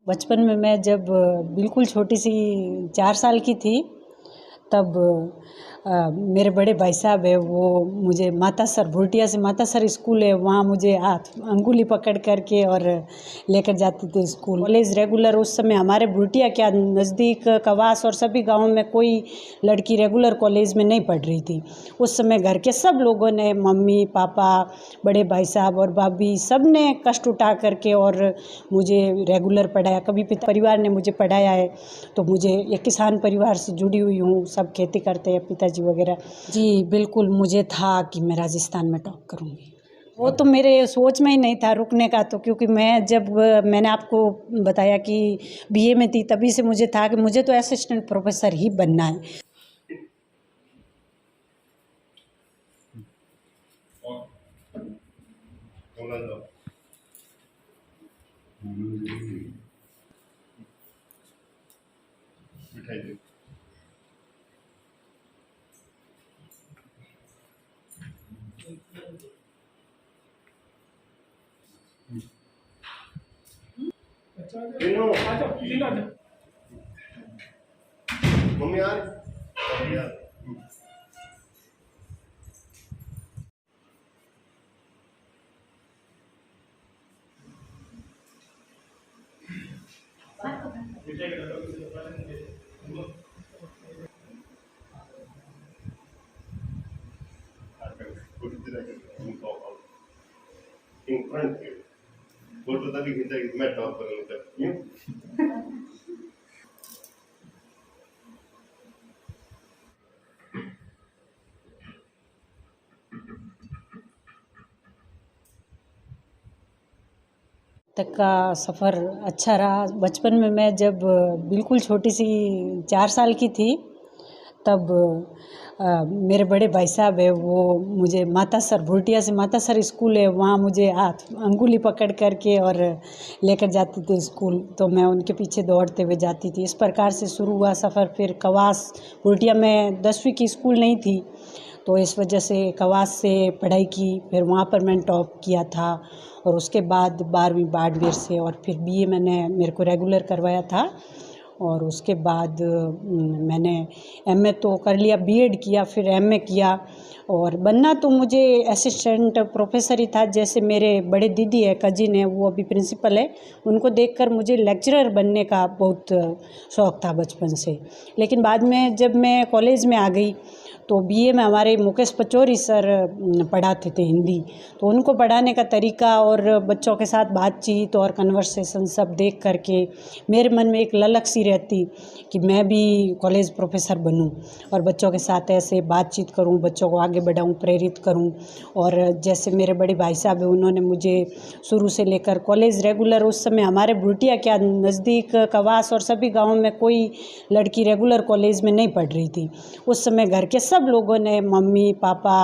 बचपन में मैं जब बिल्कुल छोटी सी 4 साल की थी तब मेरे बड़े भाई साहब है वो मुझे मातासर भुटिया से मातासर स्कूल है वहाँ मुझे हाथ अंगुली पकड़ करके और लेकर जाते थे स्कूल। कॉलेज रेगुलर उस समय हमारे भुटिया क्या नज़दीक कवास और सभी गांवों में कोई लड़की रेगुलर कॉलेज में नहीं पढ़ रही थी। उस समय घर के सब लोगों ने मम्मी पापा बड़े भाई साहब और भाभी सब ने कष्ट उठा करके और मुझे रेगुलर पढ़ाया। कभी पिता परिवार ने मुझे पढ़ाया है। तो मुझे एक किसान परिवार से जुड़ी हुई हूँ, सब खेती करते हैं पिताजी वगैरह। जी बिल्कुल, मुझे था कि मैं राजस्थान में टॉप करूँगी। वो तो मेरे सोच में ही नहीं था रुकने का, तो क्योंकि मैंने आपको बताया कि बीए में थी तभी से मुझे था कि मुझे तो असिस्टेंट प्रोफेसर ही बनना है। मम्मी यार in front you. फोटो तभी खींचा कि मैं टॉप करूंगा। तक का सफ़र अच्छा रहा। बचपन में मैं जब बिल्कुल छोटी सी 4 साल की थी तब मेरे बड़े भाई साहब है वो मुझे मातासर भुटिया से मातासर स्कूल है वहाँ मुझे हाथ अंगुली पकड़ करके और लेकर जाते थे स्कूल। तो मैं उनके पीछे दौड़ते हुए जाती थी। इस प्रकार से शुरू हुआ सफ़र। फिर कवास भुटिया में 10वीं की स्कूल नहीं थी तो इस वजह से कवास से पढ़ाई की। फिर वहाँ पर मैंने टॉप किया था और उसके बाद 12वीं बाड़मेर से और फिर बीए मेरे को रेगुलर करवाया था। और उसके बाद मैंने एमए तो कर लिया, बीएड किया, फिर एमए किया। और बनना तो मुझे असिस्टेंट प्रोफेसर ही था। जैसे मेरे बड़े दीदी है, कजिन है, वो अभी प्रिंसिपल है, उनको देखकर मुझे लेक्चरर बनने का बहुत शौक़ था बचपन से। लेकिन बाद में जब मैं कॉलेज में आ गई तो बीए में हमारे मुकेश पचौरी सर पढ़ाते थे हिंदी। तो उनको पढ़ाने का तरीका और बच्चों के साथ बातचीत और कन्वर्सेशन सब देख करके मेरे मन में एक ललक सी रहती कि मैं भी कॉलेज प्रोफेसर बनूं और बच्चों के साथ ऐसे बातचीत करूं, बच्चों को आगे बढ़ाऊं, प्रेरित करूं। और जैसे मेरे बड़े भाई साहब हैं, उन्होंने मुझे शुरू से लेकर कॉलेज रेगुलर उस समय हमारे भुटिया क्या नज़दीक कवास और सभी गाँवों में कोई लड़की रेगुलर कॉलेज में नहीं पढ़ रही थी। उस समय घर के सब लोगों ने मम्मी पापा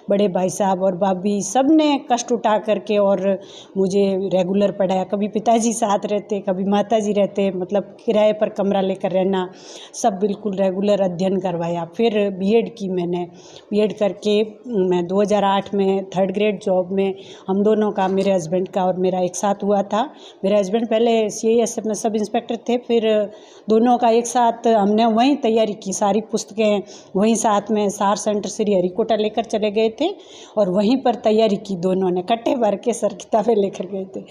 बड़े भाई साहब और भाभी सब ने कष्ट उठा करके और मुझे रेगुलर पढ़ाया। कभी पिताजी साथ रहते, कभी माताजी रहते, मतलब किराए पर कमरा लेकर रहना, सब बिल्कुल रेगुलर अध्ययन करवाया। फिर बीएड की मैंने, बीएड करके मैं 2008 में 3rd ग्रेड जॉब में हम दोनों का, मेरे हस्बैंड का और मेरा एक साथ हुआ था। मेरे हस्बैंड पहले CISF में सब इंस्पेक्टर थे, फिर दोनों का एक साथ हमने वहीं तैयारी की। सारी पुस्तकें वहीं साथ में सार सेंटर श्री हरिकोटा लेकर चले गए थे और वहीं पर तैयारी की। दोनों ने कट्टे भर के सर किताबें लेकर गए थे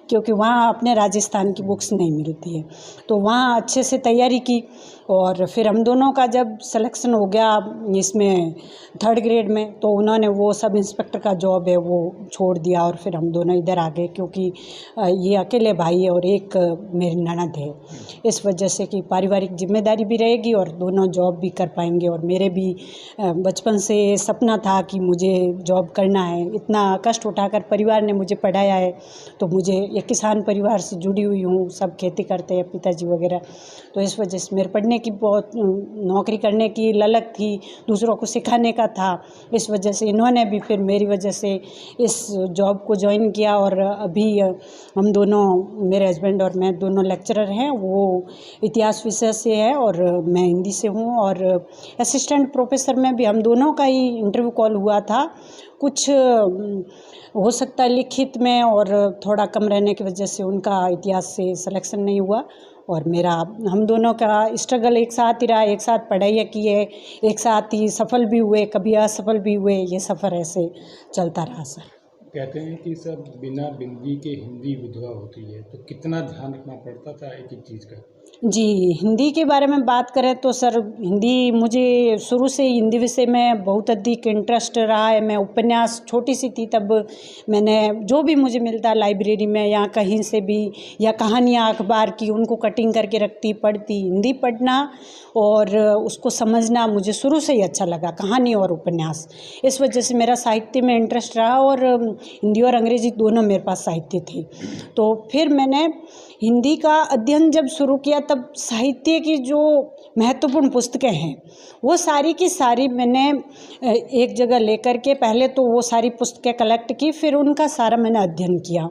क्योंकि वहाँ अपने राजस्थान की बुक्स नहीं मिलती है। तो वहाँ अच्छे से तैयारी की और फिर हम दोनों का जब सिलेक्शन हो गया इसमें 3rd ग्रेड में, तो उन्होंने वो सब इंस्पेक्टर का जॉब है वो छोड़ दिया और फिर हम दोनों इधर आ गए क्योंकि ये अकेले भाई है और एक मेरी ननद है। इस वजह से कि पारिवारिक जिम्मेदारी भी रहेगी और दोनों जॉब भी कर पाएंगे। और मेरे भी बचपन से सपना था कि मुझे जॉब करना है। इतना कष्ट उठाकर परिवार ने मुझे पढ़ाया है। तो मुझे एक किसान परिवार से जुड़ी हुई हूँ, सब खेती करते हैं पिताजी वगैरह। तो इस वजह से मेरे पढ़ने की बहुत, नौकरी करने की ललक थी, दूसरों को सिखाने का था। इस वजह से इन्होंने भी फिर मेरी वजह से इस जॉब को ज्वाइन किया और अभी हम दोनों, मेरे हस्बैंड और मैं दोनों लेक्चरर हैं। वो इतिहास विषय से है और मैं हिंदी से हूँ। और असिस्टेंट प्रोफेसर में भी हम दोनों का ही इंटरव्यू कॉल हुआ था कुछ हो सकता है लिखित में और थोड़ा कम रहने की वजह से उनका इतिहास से सिलेक्शन नहीं हुआ। और मेरा हम दोनों का स्ट्रगल एक साथ ही रहा, एक साथ पढ़ाई की है, एक साथ ही सफल भी हुए, कभी असफल भी हुए, ये सफ़र ऐसे चलता रहा सर। कहते हैं कि सब बिना बिंदी के हिंदी विधवा होती है, तो कितना ध्यान रखना पड़ता था एक एक चीज़ का? जी, हिंदी के बारे में बात करें तो सर हिंदी मुझे शुरू से ही हिंदी विषय में बहुत अधिक इंटरेस्ट रहा है। मैं उपन्यास छोटी सी थी तब मैंने जो भी मुझे मिलता लाइब्रेरी में या कहीं से भी, या कहानियाँ अखबार की, उनको कटिंग करके रखती, पढ़ती। हिंदी पढ़ना और उसको समझना मुझे शुरू से ही अच्छा लगा, कहानी और उपन्यास। इस वजह से मेरा साहित्य में इंटरेस्ट रहा और हिंदी और अंग्रेजी दोनों मेरे पास साहित्य थे। तो फिर मैंने हिंदी का अध्ययन जब शुरू किया तब साहित्य की जो महत्वपूर्ण पुस्तकें हैं वो सारी की सारी मैंने एक जगह लेकर के पहले तो वो सारी पुस्तकें कलेक्ट की, फिर उनका सारा मैंने अध्ययन किया।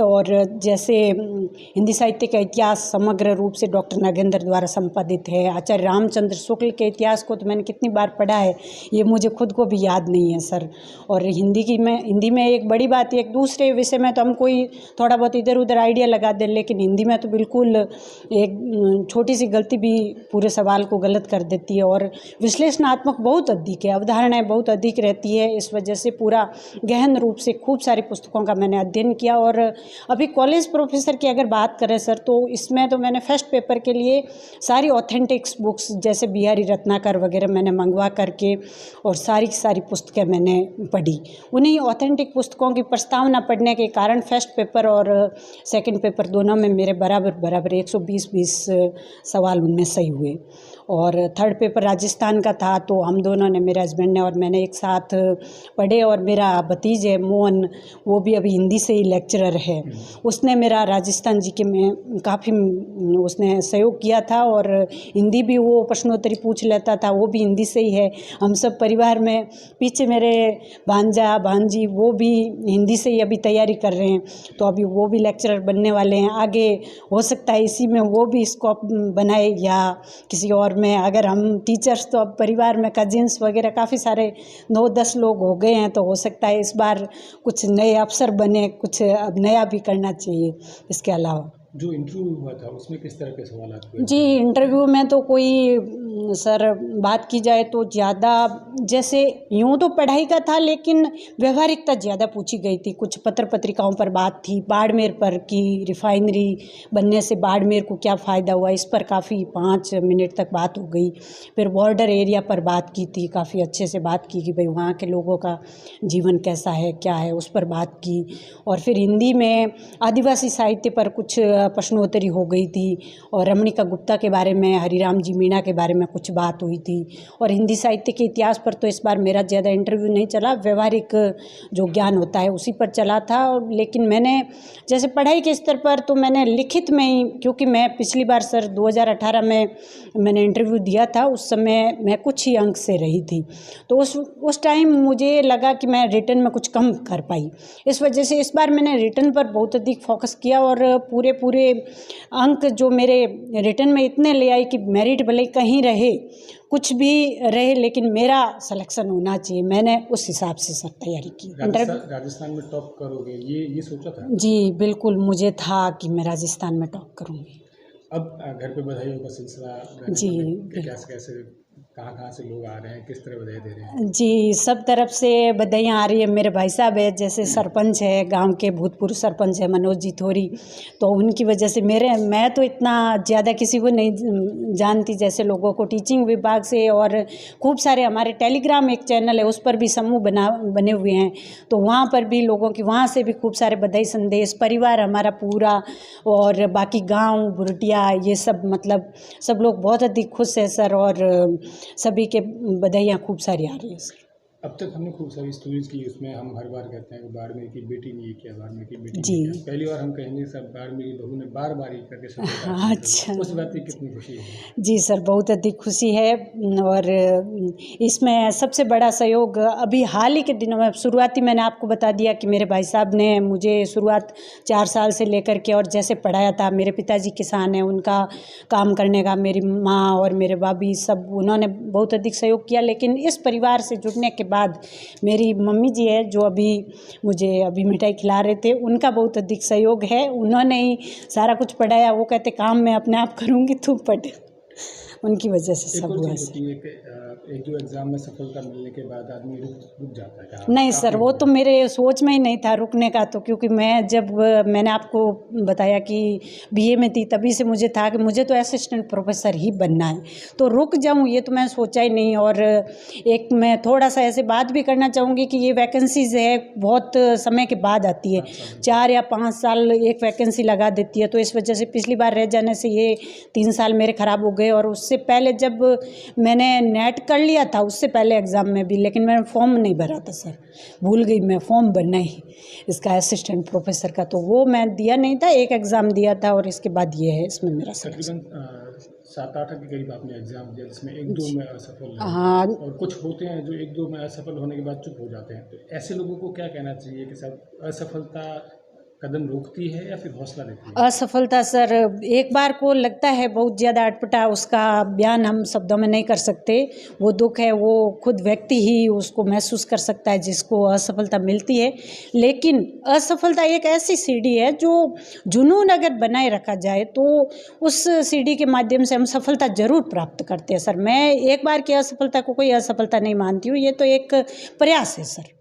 और जैसे हिंदी साहित्य का इतिहास समग्र रूप से डॉक्टर नागेंद्र द्वारा संपादित है। आचार्य रामचंद्र शुक्ल के इतिहास को तो मैंने कितनी बार पढ़ा है ये मुझे खुद को भी याद नहीं है सर। और हिंदी में एक बड़ी बात है, एक दूसरे विषय में तो हम कोई थोड़ा बहुत इधर उधर आइडिया लगा दें, लेकिन हिंदी में तो बिल्कुल एक छोटी सी गलती भी पूरे सवाल को गलत कर देती है। और विश्लेषणात्मक बहुत अधिक है, अवधारणाएं बहुत अधिक रहती है। इस वजह से पूरा गहन रूप से खूब सारी पुस्तकों का मैंने अध्ययन किया। और अभी कॉलेज प्रोफेसर की अगर बात करें सर तो इसमें तो मैंने फर्स्ट पेपर के लिए सारी ऑथेंटिक्स बुक्स जैसे बिहारी रत्नाकर वगैरह मैंने मंगवा करके और सारी की सारी पुस्तकें मैंने पढ़ी। उन्हीं ऑथेंटिक पुस्तकों की प्रस्तावना पढ़ने के कारण फर्स्ट पेपर और सेकंड पेपर दोनों में मेरे बराबर 120 सवाल उनमें सही हुए। और थर्ड पेपर राजस्थान का था तो हम दोनों ने, मेरे हस्बैंड ने और मैंने एक साथ पढ़े। और मेरा भतीज है मोहन, वो भी अभी हिंदी से ही लेक्चरर है, उसने मेरा राजस्थान जी के में काफ़ी उसने सहयोग किया था और हिंदी भी वो प्रश्नोत्तरी पूछ लेता था, वो भी हिंदी से ही है। हम सब परिवार में पीछे मेरे भांजा भांजी वो भी हिंदी से ही अभी तैयारी कर रहे हैं, तो अभी वो भी लेक्चरर बनने वाले हैं। आगे हो सकता है इसी में वो भी स्कोप बनाए या किसी और में। अगर हम टीचर्स तो अब परिवार में कजिन्स वगैरह काफ़ी सारे 9-10 लोग हो गए हैं, तो हो सकता है इस बार कुछ नए अफसर बने, कुछ अब नया भी करना चाहिए इसके अलावा। जो इंटरव्यू हुआ था उसमें किस तरह के सवाल हुए? जी, इंटरव्यू में तो कोई सर बात की जाए तो ज़्यादा जैसे यूँ तो पढ़ाई का था लेकिन व्यवहारिकता ज़्यादा पूछी गई थी। कुछ पत्र पत्रिकाओं पर बात थी, बाड़मेर पर की रिफाइनरी बनने से बाड़मेर को क्या फ़ायदा हुआ, इस पर काफ़ी 5 मिनट तक बात हो गई। फिर बॉर्डर एरिया पर बात की थी, काफ़ी अच्छे से बात की कि भाई वहाँ के लोगों का जीवन कैसा है, क्या है, उस पर बात की। और फिर हिंदी में आदिवासी साहित्य पर कुछ प्रश्नोत्तरी हो गई थी और रमणिका गुप्ता के बारे में, हरिराम जी मीणा के बारे में कुछ बात हुई थी। और हिंदी साहित्य के इतिहास पर तो इस बार मेरा ज़्यादा इंटरव्यू नहीं चला, व्यवहारिक जो ज्ञान होता है उसी पर चला था। लेकिन मैंने जैसे पढ़ाई के स्तर पर तो मैंने लिखित में ही, क्योंकि मैं पिछली बार सर 2018 में मैंने इंटरव्यू दिया था, उस समय मैं कुछ ही अंक से रही थी, तो उस टाइम मुझे लगा कि मैं रिटन में कुछ कम कर पाई। इस वजह से इस बार मैंने रिटन पर बहुत अधिक फोकस किया और पूरे अंक जो मेरे रिटन में इतने ले आई कि मेरिट भले कहीं रहे, कुछ भी रहे, लेकिन मेरा सिलेक्शन होना चाहिए। मैंने उस हिसाब से सर तैयारी की। राजस्थान में टॉप करोगे ये सोचा था? जी बिल्कुल, मुझे था कि मैं राजस्थान में टॉप करूँगी। अब घर पे बधाइयों का सिलसिला जी कैसे कहाँ से लोग आ रहे हैं, किस तरह बधाई दे रहे हैं? जी, सब तरफ से बधाइयाँ आ रही है। मेरे भाई साहब है, जैसे सरपंच है गांव के, भूतपूर्व सरपंच है मनोज जी थोरी, तो उनकी वजह से मैं तो इतना ज़्यादा किसी को नहीं जानती, जैसे लोगों को टीचिंग विभाग से और खूब सारे हमारे टेलीग्राम एक चैनल है उस पर भी समूह बने हुए हैं, तो वहाँ पर भी लोगों की, वहाँ से भी खूब सारे बधाई संदेश। परिवार हमारा पूरा और बाकी गाँव बुरटिया ये सब, मतलब सब लोग बहुत अधिक खुश है सर और सभी के बधाइयाँ खूब सारी आ रही है सर। अब तक हमने खूब सारी स्टोरीज की, उसमें हम हर बार कहते हैं कि बाड़मेर की बेटी ने ये किया, बाड़मेर की बेटी जी ने किया। पहली बार हम कहेंगे सब बाड़मेर की बहू ने बार ये करके सब अच्छा, उस बात की कितनी खुशी है? जी सर, बहुत अधिक खुशी है। और इसमें सबसे बड़ा सहयोग अभी हाल ही के दिनों में, शुरुआती मैंने आपको बता दिया कि मेरे भाई साहब ने मुझे शुरुआत 4 साल से लेकर के और जैसे पढ़ाया था। मेरे पिताजी किसान हैं, उनका काम करने का मेरी माँ और मेरे भाभी सब, उन्होंने बहुत अधिक सहयोग किया। लेकिन इस परिवार से जुड़ने के बाद मेरी मम्मी जी है जो अभी मुझे अभी मिठाई खिला रहे थे, उनका बहुत अधिक सहयोग है। उन्होंने ही सारा कुछ पढ़ाया। वो कहते काम मैं अपने आप करूँगी, तू पढ़। उनकी वजह से एक सब और हुआ। चीज़ होती है कि एक जो एग्ज़ाम में सफलता मिलने के बाद आदमी रुक जाता है कि नहीं सर, वो तो मेरे सोच में ही नहीं था रुकने का। तो क्योंकि मैं जब मैंने आपको बताया कि बीए में थी, तभी से मुझे था कि मुझे तो असिस्टेंट प्रोफेसर ही बनना है, तो रुक जाऊं ये तो मैं सोचा ही नहीं। और एक मैं थोड़ा सा ऐसे बात भी करना चाहूँगी कि ये वैकेंसीज है बहुत समय के बाद आती है, 4 या 5 साल एक वैकेंसी लगा देती है। तो इस वजह से पिछली बार रह जाने से ये 3 साल मेरे ख़राब हो गए। और उससे पहले जब मैंने नेट कर लिया था, उससे पहले एग्ज़ाम में भी, लेकिन मैंने फॉर्म नहीं भरा था सर, भूल गई मैं फॉर्म भरना ही इसका असिस्टेंट प्रोफेसर का, तो वो मैं दिया नहीं था। एक एग्ज़ाम दिया था और इसके बाद ये है, इसमें मेरा तकरीबन 7-8 के करीब आपने एग्ज़ाम दिया, जिसमें 1-2 में असफल रहे। हाँ। और कुछ होते हैं जो 1-2 में असफल होने के बाद चुप हो जाते हैं, तो ऐसे लोगों को क्या कहना चाहिए कि सब असफलता कदम रोकती है या फिर हौसला देती है? असफलता सर एक बार को लगता है बहुत ज़्यादा अटपटा, उसका बयान हम शब्दों में नहीं कर सकते। वो दुख है वो खुद व्यक्ति ही उसको महसूस कर सकता है जिसको असफलता मिलती है। लेकिन असफलता एक ऐसी सीढ़ी है जो जुनून अगर बनाए रखा जाए तो उस सीढ़ी के माध्यम से हम सफलता ज़रूर प्राप्त करते हैं सर। मैं एक बार की असफलता को कोई असफलता नहीं मानती हूँ, ये तो एक प्रयास है सर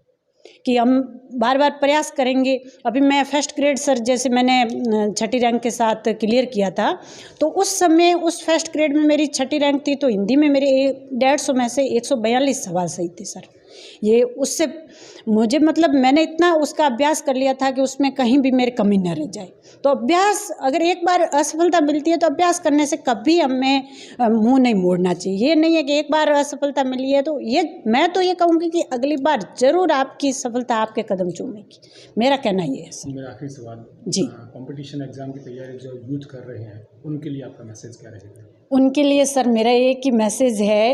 कि हम बार बार प्रयास करेंगे। अभी मैं फर्स्ट ग्रेड सर, जैसे मैंने छठी रैंक के साथ क्लियर किया था, तो उस समय उस फर्स्ट ग्रेड में मेरी छठी रैंक थी, तो हिंदी में मेरे 150 में से 142 सवाल सही थे सर। ये उससे मुझे मतलब मैंने इतना उसका अभ्यास कर लिया था कि उसमें कहीं भी मेरी कमी न रह जाए। तो अभ्यास, अगर एक बार असफलता मिलती है तो अभ्यास करने से कभी हमें मुंह नहीं मोड़ना चाहिए। ये नहीं है कि एक बार असफलता मिली है तो ये, मैं तो ये कहूँगी कि अगली बार ज़रूर आपकी सफलता आपके कदम चूमेगी, मेरा कहना ये है सर। मेरा आखिरी सवाल जी। कंपटीशन एग्ज़ाम की तैयारी जो यूथ कर रहे हैं उनके लिए आपका मैसेज क्या रहेगा? उनके लिए सर मेरा एक ही मैसेज है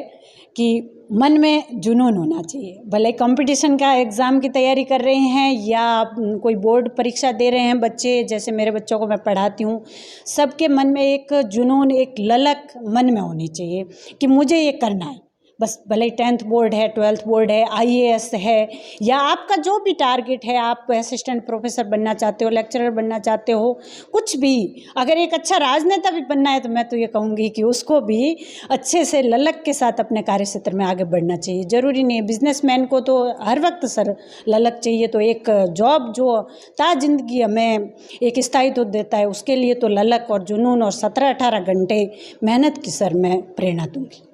कि मन में जुनून होना चाहिए। भले कंपटीशन का एग्ज़ाम की तैयारी कर रहे हैं या कोई बोर्ड परीक्षा दे रहे हैं बच्चे, जैसे मेरे बच्चों को मैं पढ़ाती हूँ, सबके मन में एक जुनून, एक ललक मन में होनी चाहिए कि मुझे ये करना है। बस भले 10th बोर्ड है, 12th बोर्ड है, IAS है, या आपका जो भी टारगेट है, आप असिस्टेंट प्रोफेसर बनना चाहते हो, लेक्चरर बनना चाहते हो, कुछ भी, अगर एक अच्छा राजनेता भी बनना है तो मैं तो ये कहूँगी कि उसको भी अच्छे से ललक के साथ अपने कार्य क्षेत्र में आगे बढ़ना चाहिए। ज़रूरी नहीं है बिजनेसमैन को तो हर वक्त सर ललक चाहिए, तो एक जॉब जो ता जिंदगी हमें एक स्थायित्व देता है, उसके लिए तो ललक और जुनून और 17-18 घंटे मेहनत की सर मैं प्रेरणा दूँगी।